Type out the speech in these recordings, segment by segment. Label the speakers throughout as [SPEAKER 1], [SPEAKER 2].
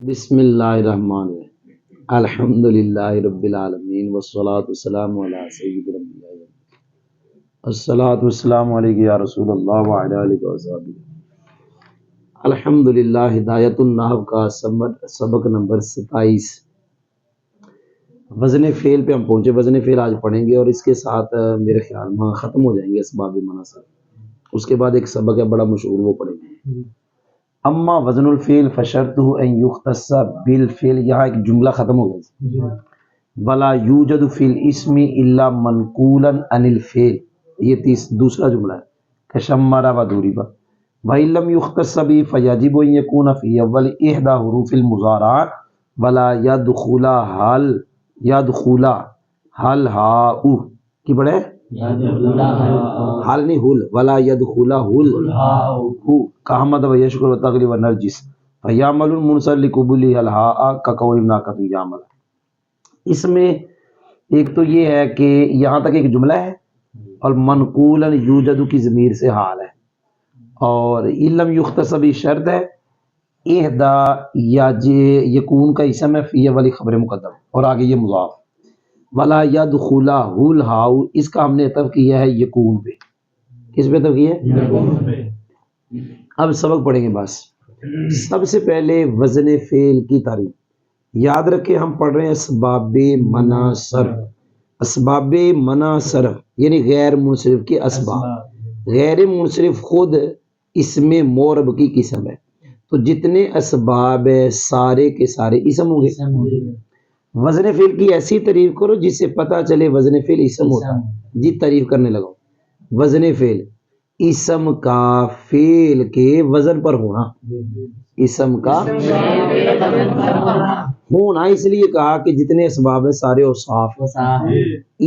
[SPEAKER 1] بسم اللہ الرحمن الرحیم الحمدللہ رب العالمین والصلاة والسلام علی سید الانبیاء الصلاة والسلام علیک یا رسول اللہ وعلی آلہ وصحبہ۔ الحمدللہ ہدایت النحو کا سبق نمبر 27 وزن فعل پہ ہم پہنچے۔ وزن فعل آج پڑھیں گے اور اس کے ساتھ میرے خیال میں ختم ہو جائیں گے اسباب مناسب۔ اس کے بعد ایک سبق ہے بڑا مشہور، وہ پڑھیں گے۔ اما وزن الفعل فشرطه ان يختص بالفعل، یہاں ایک جملہ ختم ہو گیا۔ ولا یوجد فی الاسم الا منقولا عن الفعل، یہ دوسرا جملہ ہے۔ کشمر و ضرب وان لم يختص به فيجب ان يكون في اول احدى حروف المضارع ولا يدخل هل هاء کی بڑے حال نہیں ہل ولا يدخل هل کحمد و یشکر و تغلی و نرجس فیعمل المنصر لقبولی الہاء کقول ناقۃ یعمل۔ اس میں ایک تو یہ ہے کہ یہاں تک ایک جملہ ہے اور منقولا یوجد کی ضمیر سے حال ہے، اور علم یختص بھی شرط ہے، احدا یا یکون کا اسم ہے، فی والی خبر مقدم، اور آگے یہ مضاف۔ ولا يدخل الہاء، اس کا ہم نے عطف کیا ہے یکون پہ۔ کس پہ عطف کیا ہے؟ یکون پہ۔ اب سبق پڑھیں گے۔ بس سب سے پہلے وزن فعل کی تعریف یاد رکھیں، ہم پڑھ رہے ہیں اسباب منع صرف۔ اسباب منع صرف یعنی غیر منصرف کے اسباب۔ غیر منصرف خود اسم معرب کی قسم ہے، تو جتنے اسباب ہے سارے کے سارے اسم ہوں گے۔ وزن فعل کی ایسی تعریف کرو جس سے پتہ چلے وزن فعل اسم ہوتا ہے۔ جی تعریف کرنے لگا، وزن فعل اسم کا فعل کے وزن پر ہونا، اسم کا ہونا، اس لیے کہا کہ جتنے اسباب ہیں سارے اوصاف،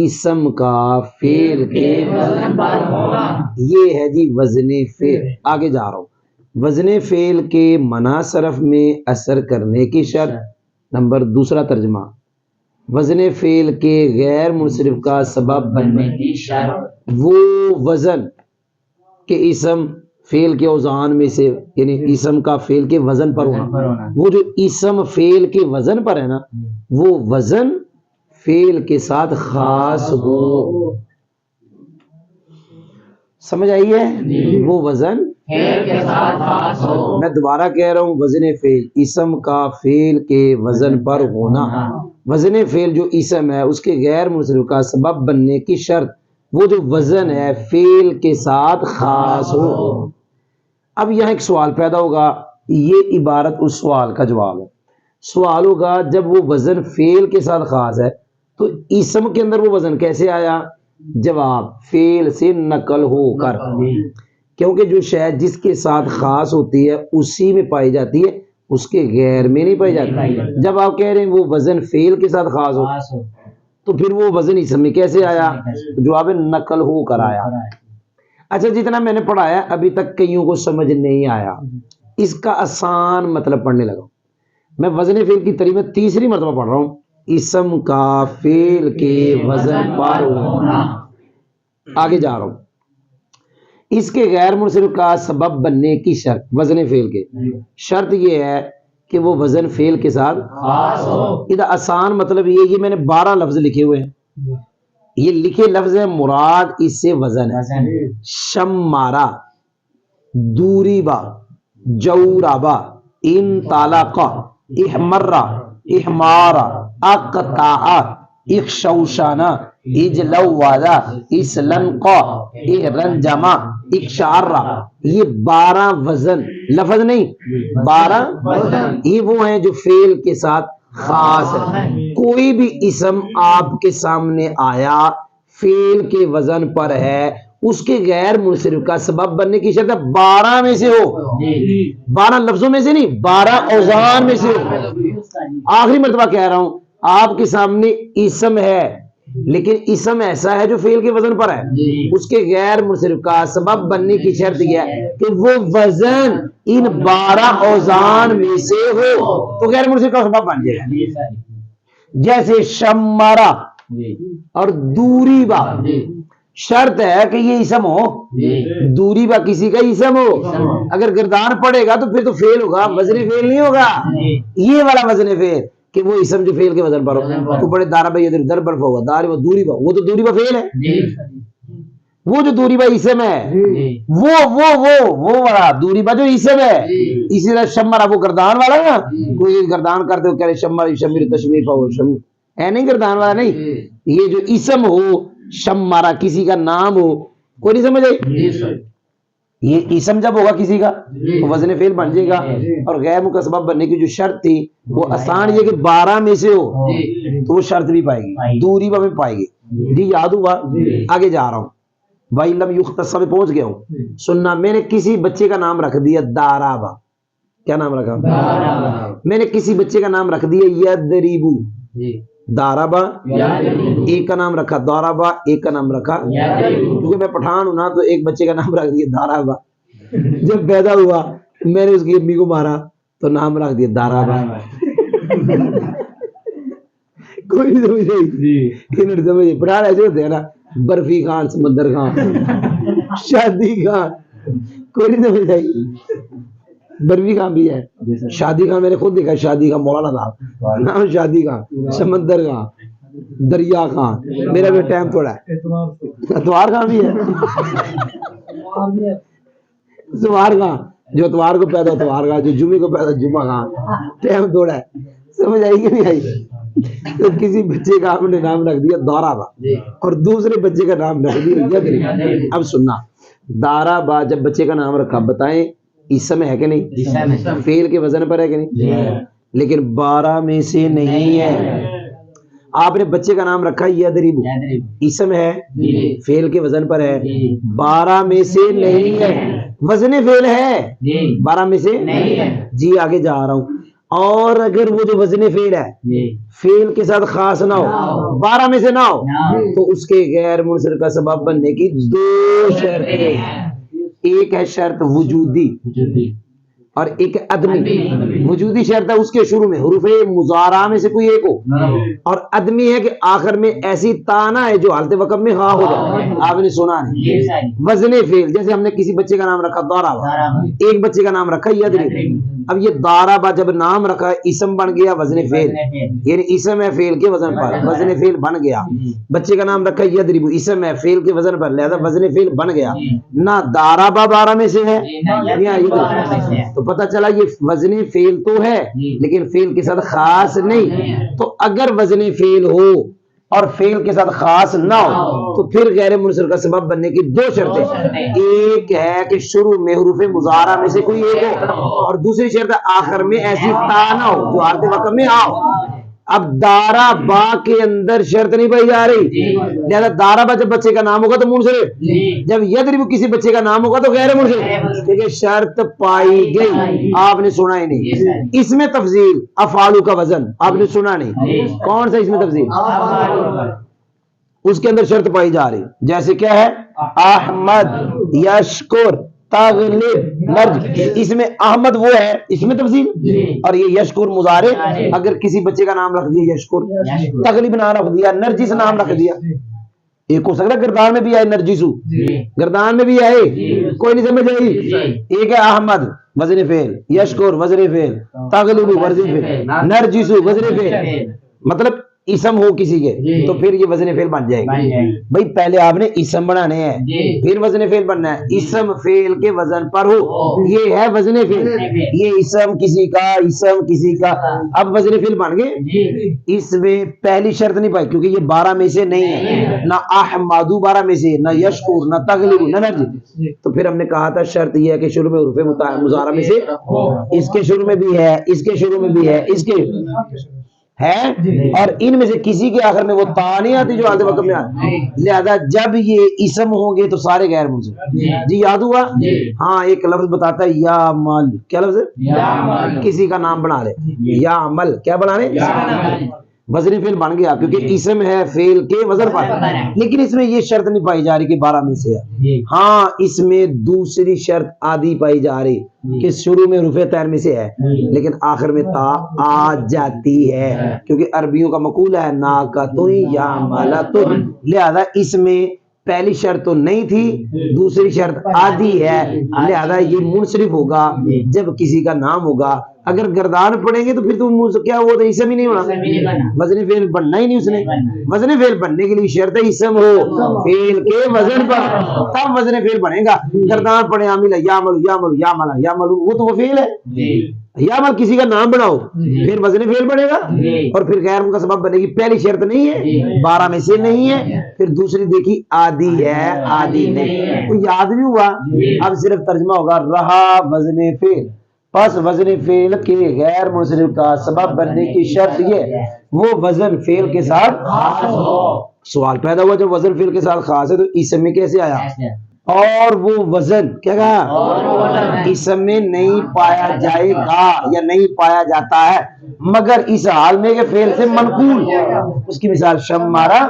[SPEAKER 1] اسم کا فعل کے وزن پر ہونا، یہ ہے جی وزن فعل۔ آگے جا رہا ہوں۔ وزن فعل کے منع صرف میں اثر کرنے کی شرط نمبر دوسرا ترجمہ، وزن فعل کے غیر منصرف کا سبب بننے کی شرط وہ وزن کہ اسم فعل کے اوزان میں سے، یعنی اسم کا فعل کے وزن پر ہونا، وہ جو اسم فعل کے وزن پر ہے نا، وہ وزن فعل کے ساتھ خاص ہو۔ سمجھ آئی ہے؟ وہ وزن فعل کے ساتھ خاص ہو۔ میں دوبارہ کہہ رہا ہوں، وزن فعل اسم کا فعل کے وزن پر ہونا، وزن فعل جو اسم ہے اس کے غیر منصرف کا سبب بننے کی شرط وہ جو وزن ہے فعل کے ساتھ خاص ہو۔ اب یہاں ایک سوال پیدا ہوگا، یہ عبارت اس سوال کا جواب ہے۔ سوال ہوگا جب وہ وزن فعل کے ساتھ خاص ہے تو اسم کے اندر وہ وزن کیسے آیا؟ جواب، فعل سے نقل ہو کر، کیونکہ جو شے جس کے ساتھ خاص ہوتی ہے اسی میں پائی جاتی ہے، اس کے غیر میں نہیں پائی جاتی۔ جب آپ کہہ رہے ہیں وہ وزن فعل کے ساتھ خاص ہو تو پھر وہ وزن اسم میں کیسے آیا؟ جواب ہے نقل ہو کر آیا۔ اچھا، جتنا میں نے پڑھایا ابھی تک کئیوں کو سمجھ نہیں آیا، اس کا آسان مطلب پڑھنے لگا۔ میں وزن فعل کی تعریف میں تیسری مرتبہ پڑھ رہا ہوں، اسم کا فعل کے وزن پر ہونا۔ آگے جا رہا ہوں، اس کے غیر منصرف کا سبب بننے کی شرط، وزن فعل کے شرط یہ ہے کہ وہ وزن فعل کے ساتھ خاص ہو۔ ادھر آسان مطلب یہ میں نے 12 لفظ لکھے ہوئے ہیں، یہ لکھے لفظ ہے، مراد اس سے وزن ہے۔ شمارا، دوریبا، جورابا، انطلقا، احمرا، احمارا، اقطاعا، اخشوشانا، اجلوادا، اسلنقا، احرنجما، اکشارا، یہ 12 وزن لفظ نہیں، 12 وزن یہ وہ ہیں جو فعل کے ساتھ خاص ہے۔ کوئی بھی اسم آپ کے سامنے آیا فعل کے وزن پر ہے، اس کے غیر منصرف کا سبب بننے کی شرط 12 میں سے ہو، 12 لفظوں میں سے نہیں، 12 اوزان میں سے ہو۔ آخری مرتبہ کہہ رہا ہوں، آپ کے سامنے اسم ہے لیکن اسم ایسا ہے جو فعل کے وزن پر ہے، اس کے غیر منصرف کا سبب بننے کی شرط یہ ہے کہ وہ وزن ان 12 اوزان میں سے ہو، تو غیر منصرف کا سبب بن جائے گا۔ جیسے شمارا اور دوریبا، شرط ہے کہ یہ اسم ہو، دوری با کسی کا اسم ہو. اگر گردان پڑے گا تو پھر تو فعل ہوگا، وزن فعل نہیں ہوگا. یہ والا وزن فعل کہ وہ اسم جو فعل کے وزن پر ہو. تو بڑے دارا بھائی ادھر در برف ہوگا، دار دوری با، وہ تو دوری با فعل ہے. وہ جو دوری با اسم ہے وہ والا دوری با جو اسم ہے. اسی طرح شمر وہ گردان والا نا، کوئی گردان کرتے ہو کہہ رہے شمر شمیر تشمیف ہو، اے نہیں گردان والا نہیں. یہ جو اسم ہو شمارا کسی کا نام ہو، کوئی نہیں سمجھ آئی. یہ اسم جب ہوگا کسی کا تو وزن فعل بن جائے گا. اور غیر مکسبہ بننے کی جو شرط تھی وہ آسان یہ کہ 12 میں سے ہو تو وہ شرط بھی پائے گی، دوری بھی پائے گی. جی یاد ہوا؟ آگے جا رہا ہوں. بھائی لم یختص میں پہنچ گیا ہوں. سننا، میں نے کسی بچے کا نام رکھ دیا دارابا. کیا نام رکھا؟ میں نے کسی بچے کا نام رکھ دیا یدریبو. دارابا ایک کا نام رکھا دارابا، ایک کا نام رکھا کیونکہ میں پٹھان ہوں نا تو ایک بچے کا نام رکھ دیا دارابا. جب پیدا ہوا میں نے اس کی امی کو مارا تو نام رکھ دیا دارابا. کوئی نہیں سمجھے پٹھان ایسے ہوتے ہیں نا، برفی خان، سمندر خان، شادی خان. کوئی نہیں سمجھ آئی؟ برفی خان بھی ہے، شادی خان میں نے خود دیکھا، شادی خان مولانا صاحب نام شادی خان، سمندر خان، دریا خان. میرا بھی ٹائم تھوڑا ہے. اتوار خان بھی ہے، اتوار خان جو اتوار کو پیدا اتوار خان، جو جمعے کو پیدا جمعہ خان. ٹائم تھوڑا ہے. سمجھ آئی کہ نہیں آئی؟ تو کسی بچے کا آپ نے نام رکھ دیا دارابا اور دوسرے بچے کا نام رکھ دیا یدریب. اب سننا، دارابا جب بچے کا نام رکھا بتائیں اسم ہے کہ نہیں؟ فعل کے وزن پر ہے کہ نہیں؟ لیکن 12 میں سے نہیں ہے. آپ نے بچے کا نام رکھا یدریب، اسم ہے، فعل کے وزن پر ہے، 12 میں سے نہیں ہے. وزن فعل ہے، 12 میں سے جی. آگے جا رہا ہوں. اور اگر وہ جو وزن فعل ہے فعل کے ساتھ خاص نہ ہو، 12 میں سے نہ ہو، تو اس کے غیر منصرف کا سبب بننے کی 2 شرطیں. ایک ہے شرط وجودی اور ایک عدمی. وجودی شرط ہے اس کے شروع میں حروف مضارع میں سے کوئی ایک ہو، اور عدمی ہے کہ آخر میں ایسی تانا ہے جو حالت وقف میں ہاں ہو جائے. آپ نے سنا نہیں؟ وزن فعل جیسے ہم نے کسی بچے کا نام رکھا دارابا، ایک بچے کا نام رکھا یدریب. اب یہ دارابا جب نام رکھا اسم بن گیا وزن فعل، یعنی اسم ہے فعل کے وزن پر، وزن فعل بن گیا. بچے کا نام رکھا یدریب، اسم ہے فعل کے وزن پر، لہذا وزن فعل بن گیا. نہ دارابا 12 میں سے ہے تو پتہ چلا یہ وزن فعل تو ہے لیکن فعل کے ساتھ خاص نہیں. تو اگر وزن فعل ہو اور فعل کے ساتھ خاص نہ ہو تو پھر غیر منصرف کا سبب بننے کی 2 شرطیں. ایک ہے کہ شروع میں حروف مضارع میں سے کوئی ایک ہو، اور دوسری شرط آخر میں ایسی تا نہ ہو جو حالت وقف میں آؤ. اب دارابا کے اندر شرط نہیں پائی جا رہی، لہذا دارابا جب بچے کا نام ہوگا تو منصرف، جب یدریب کسی بچے کا نام ہوگا تو غیر منصرف. ٹھیک ہے، شرط پائی گئی. آپ نے سنا ہی نہیں. اس میں تفضیل افعال کا وزن آپ نے سنا نہیں. کون سا اس میں تفضیل؟ اس کے اندر شرط پائی جا رہی. جیسے کیا ہے؟ احمد، یشکر، تغلب، نرج. اس میں احمد وہ ہے، اس میں تفضیل. اور یہ یشکر مضارع، اگر کسی بچے کا نام رکھ دیا یشکر، تغلب نام رکھ دیا، نرجس نام رکھ دیا. ایک ہو سکتا ہے گردان میں بھی آئے نرجسو، گردان میں بھی آئے، کوئی نہیں سمجھ آئی. ایک ہے احمد وزن فعل، یشکر وزن فعل، تغلب وزن فعل، نرجسو وزن فعل. مطلب اسم ہو کسی کے تو پھر یہ وزن فعل بن جائے گا. بھائی پہلے آپ نے اسم بنانے ہیں پھر وزن فعل بننا ہے. اسم فعل کے وزن پر ہو، یہ ہے وزن فعل. یہ اسم کسی کا، اسم کسی کا. اب وزن فعل بن گئے. اس میں پہلی شرط نہیں پائی کیونکہ یہ 12 میں سے نہیں ہے، نہ احمد 12 میں سے، نہ یشکر، نہ تغلب، نہ نرجس. تو پھر ہم نے کہا تھا شرط یہ ہے کہ شروع میں حروف مضارع میں سے، اس کے شروع میں بھی ہے، اس کے شروع میں بھی ہے، اس کے ہے، اور ان میں سے کسی کے آخر میں وہ تا نہیں آتی جو حالت وقف میں آتی. لہذا جب یہ اسم ہوں گے تو سارے غیر منصرف. جی یاد ہوا؟ ہاں ایک لفظ بتاتا ہے یا مل. کیا لفظ ہے؟ کسی کا نام بنا لے، یا مل. کیا بنا لے؟ وزن فعل بن گیا کیونکہ اسم ہے فعل کے وزن پر. لیکن اس میں یہ شرط نہیں پائی جا رہی کہ 12 میں سے ہے. ہاں اس میں دوسری شرط آدھی پائی جا رہی کہ شروع میں حروف تیر میں سے ہے لیکن آخر میں تا آ جاتی ہے، کیونکہ عربیوں کا مقولہ ہے ناقۃ یعملۃ. لہذا اس میں پہلی شرط تو نہیں تھی، دوسری شرط آدھی ہے، لہذا یہ منصرف ہوگا جب کسی کا نام ہوگا۔ اگر گردان پڑیں گے تو پھر تو کیا وہ تو اسم ہی نہیں ہونا، وزن فعل بننا ہی نہیں اس نے۔ وزن فعل بننے کے لیے شرط ہے اسم ہو فعل کے وزن پر، تب وزن فعل بنے گا۔ گردان پڑے عامل یعمل یعمل یعمل یعمل، وہ تو وہ فعل ہے۔ یعمل کسی کا نام بناؤ پھر وزن فعل بنے گا، اور پھر غیر کا سبب بنے گی۔ پہلی شرط نہیں ہے، 12 میں سے نہیں ہے۔ پھر دوسری دیکھی آدھی ہے، آدھی نہیں، تو یاد بھی ہوا۔ اب صرف ترجمہ ہوگا رہا وزن فعل، پس وزن فعل کے غیر منصرف کا سبب بننے کی شرط یہ وہ وزن فعل کے ساتھ خاص ہو۔ سوال پیدا ہوا جب وزن فعل کے ساتھ خاص ہے تو اسم میں کیسے آیا؟ اور وہ وزن کیا کہا؟ اسم میں نہیں پایا جائے گا یا نہیں پایا جاتا ہے مگر اس حال میں کہ فعل سے منقول، اس کی مثال شم مارا۔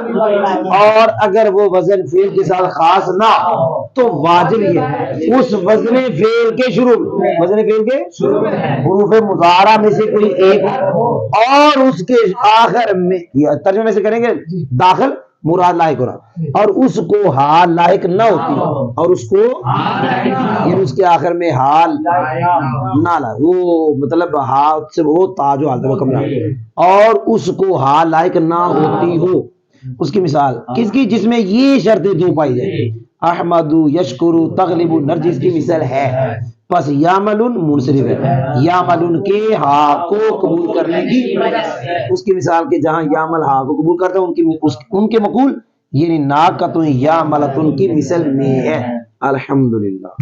[SPEAKER 1] اور اگر وہ وزن فعل کے ساتھ خاص نہ تو واجب یہ اس وزن فعل کے شروع میں، وزن فعل کے حروف مضارع میں سے کوئی ایک اور اس کے آخر میں، ترجمے میں سے کریں گے داخل مراد لاحق ہو رہا، اور اس کو حال لاحق نہ ہوتی، اور اس کو یعنی اس کے آخر میں حال نہ لا، وہ مطلب حال سے وہ تاج و حالت و کمرہ، اور اس کو حال لاحق نہ ہوتی ہو۔ اس کی مثال کس کی؟ جس میں یہ شرطیں دو پائی جائے، احمد یشکر تغلب نرجس کی مثال ہے۔ پس یعمل منصرف ہے، یعمل کے ہا کو قبول کرنے کی، اس کی مثال کے جہاں یعمل ہا کو قبول کرتا ہے ان کے مقول یعنی ناقۃ یعملۃ کی مثال میں ہے۔ الحمدللہ۔